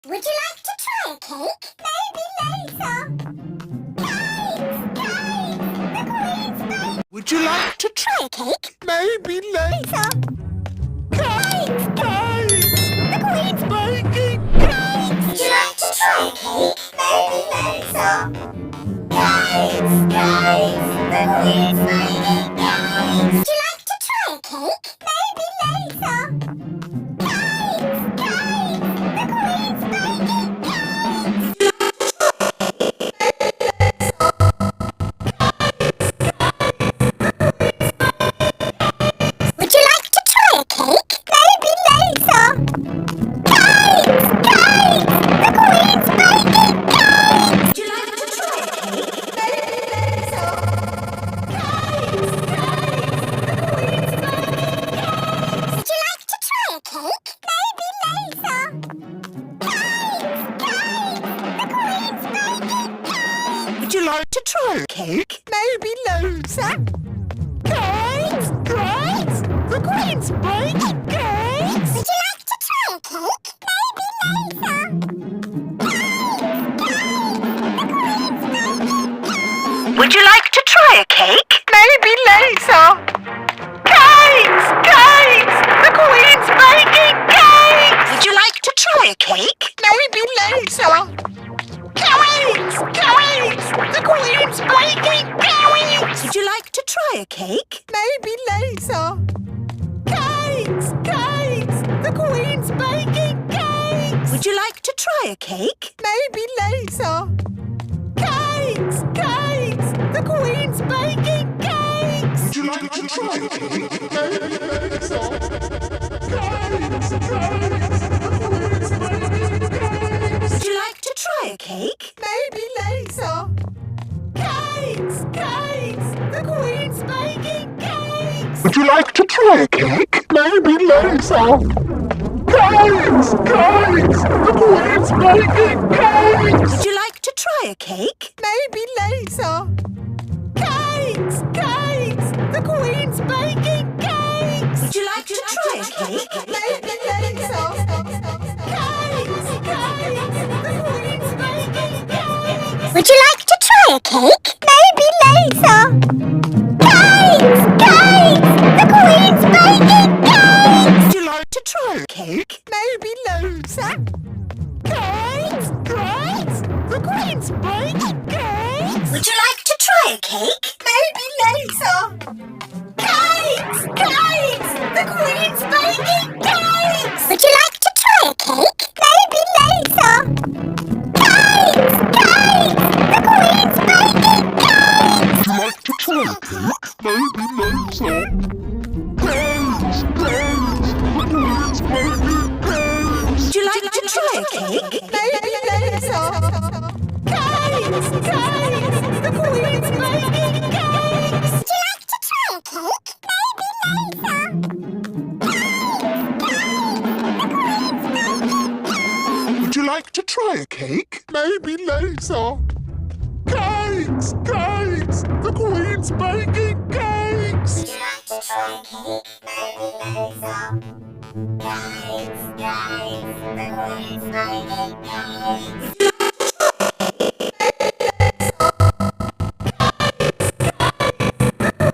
Would you like to try a cake? Maybe later. Guys, the Queen's baking. Would you like to Try a cake? maybe later? Guys, The Queen's baking! would you like to try a cake? Maybe later. Guys, the Queen's baking. Would you like to try a cake? Maybe later. The Queen's baking. Would you like to try a cake? Maybe later. The Queen's baking. Would you like to try a cake? Maybe later. The Queen's baking. Would you like to try a cake? Maybe later. The Queen's baking. Would you like to try a cake? Maybe later? The Queen's baking! Would you like to try a cake? Maybe later. Would you like to try a cake? Maybe later? The Queen's baking cakes! Would you like to try a cake? Maybe later? The Queen's baking cakes! Would you like to try a cake? Maybe later? The Queen's baking cakes! Would you like to try a cake? Maybe later? The Queen's baking cakes! Would you like to try a cake? Maybe later? Would you like to try a cake? Maybe later? The Queen's baking cakes! Would you like to try a cake? Maybe later? The Queen's baking cakes! Would you like to try a cake? Maybe later? The Queen's baking cakes! Would you like to try a cake? Maybe later? The Queen's baking cakes! Would you like to try a cake? Maybe later. The Queen's baking. Would you like to try a cake? Maybe later? The Queen's baking cakes! Would you like to try a cake? Maybe later? The Queen's baking. Would you like to try a cake? Maybe later. The Queen's baking. Would you like to try a cake? Maybe later? The Queen's baking cakes! Would you like to try a cake? Maybe later? The Queen's baking cakes! Would you like to try a cake? Maybe later. Would you like to try a cake? Maybe later? The Queen's baking cakes! Would you like to try a cake? Maybe later. The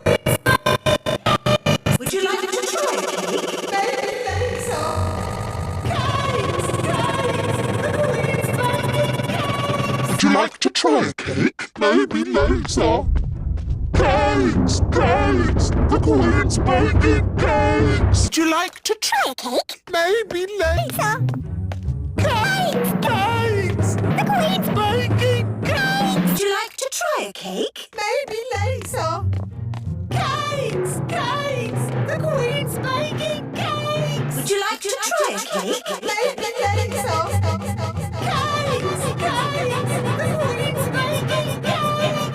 Queen's baking. Would you like to try a cake? Maybe later? The Queen's baking cakes! Would you like to try a cake? Maybe later? The Queen's baking cakes! Would you like to try Try a cake? maybe later? The Queen's